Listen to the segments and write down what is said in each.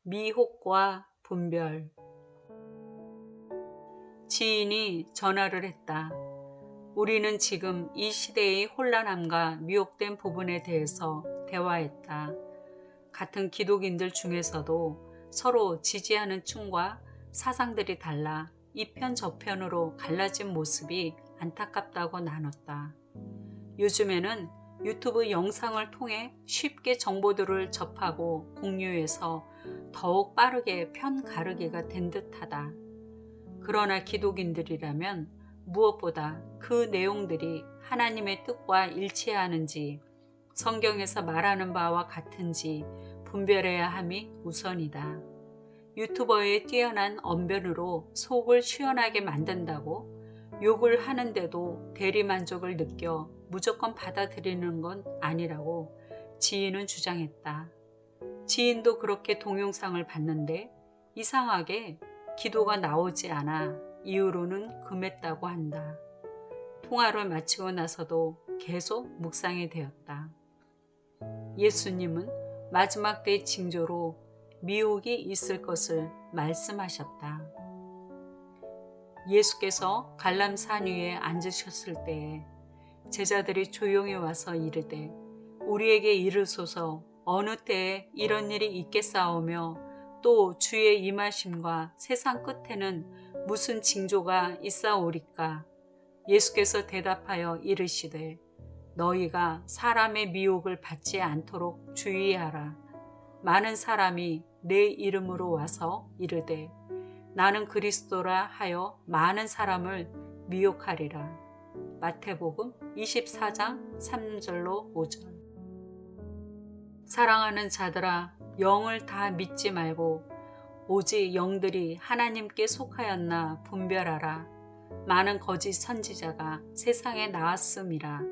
미혹과 분별. 지인이 전화를 했다. 우리는 지금 이 시대의 혼란함과 미혹된 부분에 대해서 대화했다. 같은 기독인들 중에서도 서로 지지하는 층과 사상들이 달라 이편 저편으로 갈라진 모습이 안타깝다고 나눴다. 요즘에는 유튜브 영상을 통해 쉽게 정보들을 접하고 공유해서 더욱 빠르게 편 가르기가 된 듯하다. 그러나 기독인들이라면 무엇보다 그 내용들이 하나님의 뜻과 일치하는지, 성경에서 말하는 바와 같은지 분별해야 함이 우선이다. 유튜버의 뛰어난 언변으로 속을 시원하게 만든다고 욕을 하는데도 대리만족을 느껴 무조건 받아들이는 건 아니라고 지인은 주장했다. 지인도 그렇게 동영상을 봤는데 이상하게 기도가 나오지 않아 이후로는 금했다고 한다. 통화를 마치고 나서도 계속 묵상이 되었다. 예수님은 마지막 때의 징조로 미혹이 있을 것을 말씀하셨다. 예수께서 갈람산 위에 앉으셨을 때에 제자들이 조용히 와서 이르되 우리에게 이르소서 어느 때에 이런 일이 있겠사오며 또 주의 임하심과 세상 끝에는 무슨 징조가 있사오리까. 예수께서 대답하여 이르시되 너희가 사람의 미혹을 받지 않도록 주의하라. 많은 사람이 내 이름으로 와서 이르되 나는 그리스도라 하여 많은 사람을 미혹하리라. 마태복음 24장 3절로 5절. 사랑하는 자들아, 영을 다 믿지 말고 오직 영들이 하나님께 속하였나 분별하라. 많은 거짓 선지자가 세상에 나왔음이라.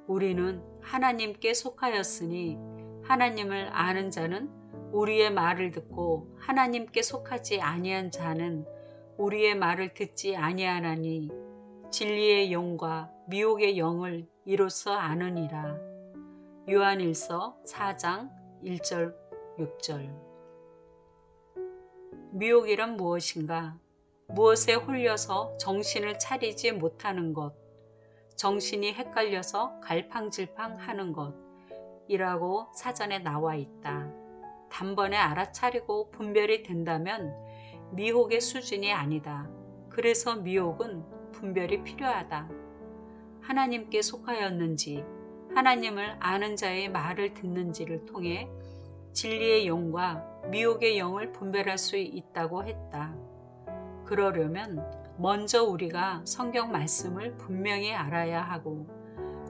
우리는 하나님께 속하였으니 하나님을 아는 자는 우리의 말을 듣고 하나님께 속하지 아니한 자는 우리의 말을 듣지 아니하나니 진리의 영과 미혹의 영을 이로써 아느니라. 요한일서 4장 1절 6절. 미혹이란 무엇인가? 무엇에 홀려서 정신을 차리지 못하는 것, 정신이 헷갈려서 갈팡질팡하는 것이라고 사전에 나와 있다. 단번에 알아차리고 분별이 된다면 미혹의 수준이 아니다. 그래서 미혹은 분별이 필요하다. 하나님께 속하였는지 하나님을 아는 자의 말을 듣는지를 통해 진리의 영과 미혹의 영을 분별할 수 있다고 했다. 그러려면 먼저 우리가 성경 말씀을 분명히 알아야 하고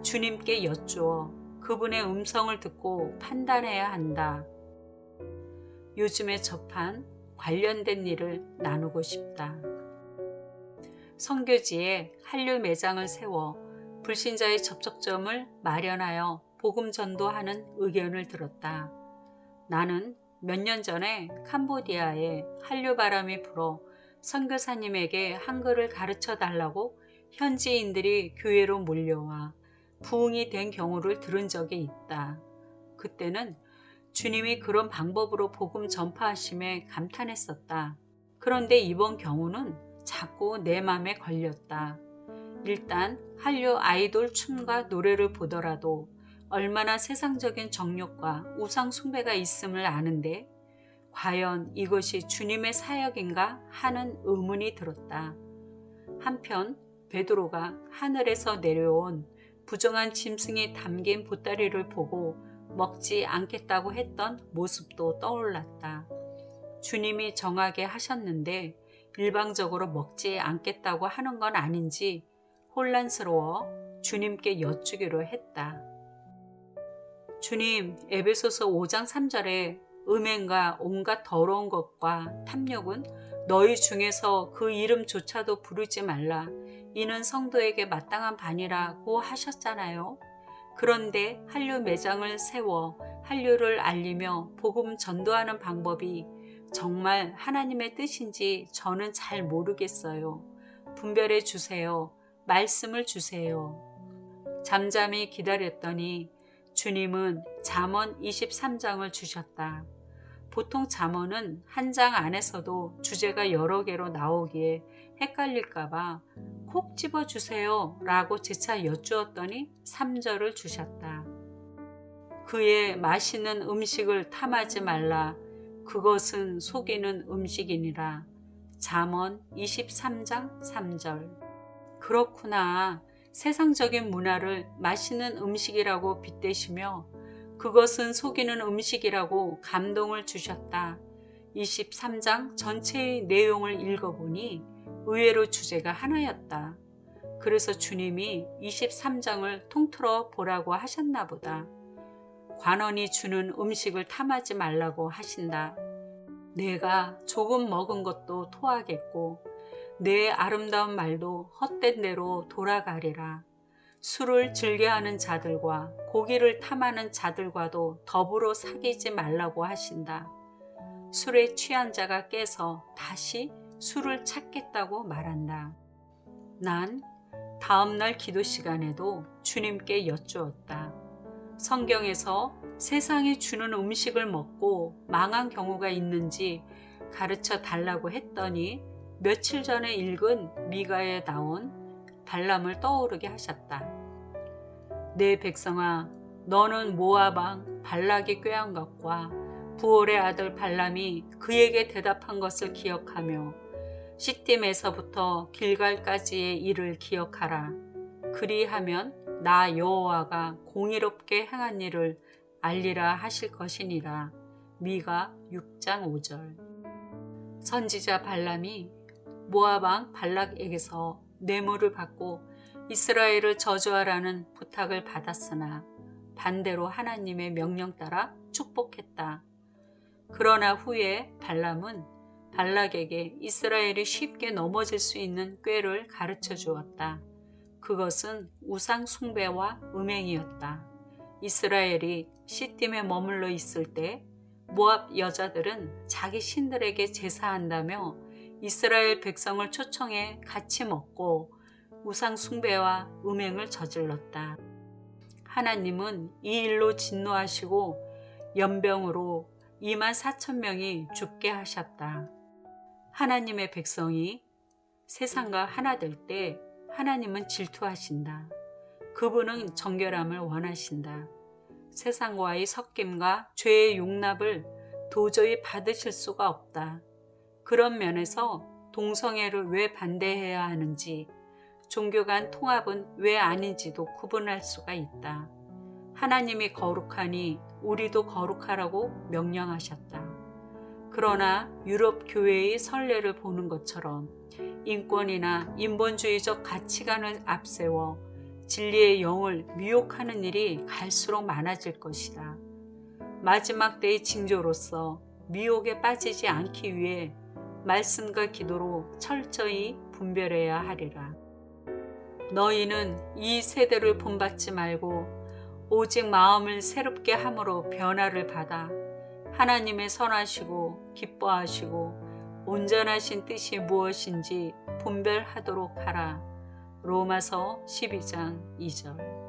주님께 여쭈어 그분의 음성을 듣고 판단해야 한다. 요즘에 접한 관련된 일을 나누고 싶다. 선교지에 한류 매장을 세워 불신자의 접촉점을 마련하여 복음 전도하는 의견을 들었다. 나는 몇 년 전에 캄보디아에 한류 바람이 불어 선교사님에게 한글을 가르쳐 달라고 현지인들이 교회로 몰려와 부흥이 된 경우를 들은 적이 있다. 그때는 주님이 그런 방법으로 복음 전파하심에 감탄했었다. 그런데 이번 경우는 자꾸 내 맘에 걸렸다. 일단 한류 아이돌 춤과 노래를 보더라도 얼마나 세상적인 정욕과 우상 숭배가 있음을 아는데 과연 이것이 주님의 사역인가 하는 의문이 들었다. 한편 베드로가 하늘에서 내려온 부정한 짐승이 담긴 보따리를 보고 먹지 않겠다고 했던 모습도 떠올랐다. 주님이 정하게 하셨는데 일방적으로 먹지 않겠다고 하는 건 아닌지 혼란스러워 주님께 여쭈기로 했다. 주님, 에베소서 5장 3절에 음행과 온갖 더러운 것과 탐욕은 너희 중에서 그 이름조차도 부르지 말라. 이는 성도에게 마땅한 반이라고 하셨잖아요. 그런데 한류 매장을 세워 한류를 알리며 복음 전도하는 방법이 정말 하나님의 뜻인지 저는 잘 모르겠어요. 분별해 주세요. 말씀을 주세요. 잠잠히 기다렸더니 주님은 잠언 23장을 주셨다. 보통 잠언은 한 장 안에서도 주제가 여러 개로 나오기에 헷갈릴까봐 콕 집어주세요 라고 재차 여쭈었더니 3절을 주셨다. 그의 맛있는 음식을 탐하지 말라. 그것은 속이는 음식이니라. 잠언 23장 3절. 그렇구나. 세상적인 문화를 맛있는 음식이라고 빗대시며 그것은 속이는 음식이라고 감동을 주셨다. 23장 전체의 내용을 읽어보니 의외로 주제가 하나였다. 그래서 주님이 23장을 통틀어 보라고 하셨나 보다. 관원이 주는 음식을 탐하지 말라고 하신다. 내가 조금 먹은 것도 토하겠고 내 아름다운 말도 헛된 대로 돌아가리라. 술을 즐겨하는 자들과 고기를 탐하는 자들과도 더불어 사귀지 말라고 하신다. 술에 취한 자가 깨서 다시 술을 찾겠다고 말한다. 난 다음날 기도 시간에도 주님께 여쭈었다. 성경에서 세상이 주는 음식을 먹고 망한 경우가 있는지 가르쳐 달라고 했더니 며칠 전에 읽은 미가에 나온 발람을 떠오르게 하셨다. 내 백성아, 너는 모압 왕 발락이 꾀한 것과 부올의 아들 발람이 그에게 대답한 것을 기억하며 시딤에서부터 길갈까지의 일을 기억하라. 그리하면 나 여호와가 공의롭게 행한 일을 알리라 하실 것이니라. 미가 6장 5절. 선지자 발람이 모압 왕 발락에게서 뇌물을 받고 이스라엘을 저주하라는 부탁을 받았으나 반대로 하나님의 명령 따라 축복했다. 그러나 후에 발람은 발락에게 이스라엘이 쉽게 넘어질 수 있는 꾀를 가르쳐 주었다. 그것은 우상 숭배와 음행이었다. 이스라엘이 시딤에 머물러 있을 때 모압 여자들은 자기 신들에게 제사한다며 이스라엘 백성을 초청해 같이 먹고 우상 숭배와 음행을 저질렀다. 하나님은 이 일로 진노하시고 연병으로 24,000명이 죽게 하셨다. 하나님의 백성이 세상과 하나 될 때 하나님은 질투하신다. 그분은 정결함을 원하신다. 세상과의 섞임과 죄의 용납을 도저히 받으실 수가 없다. 그런 면에서 동성애를 왜 반대해야 하는지, 종교 간 통합은 왜 아닌지도 구분할 수가 있다. 하나님이 거룩하니 우리도 거룩하라고 명령하셨다. 그러나 유럽 교회의 선례를 보는 것처럼 인권이나 인본주의적 가치관을 앞세워 진리의 영을 미혹하는 일이 갈수록 많아질 것이다. 마지막 때의 징조로서 미혹에 빠지지 않기 위해 말씀과 기도로 철저히 분별해야 하리라. 너희는 이 세대를 본받지 말고 오직 마음을 새롭게 함으로 변화를 받아 하나님의 선하시고 기뻐하시고 온전하신 뜻이 무엇인지 분별하도록 하라. 로마서 12장 2절.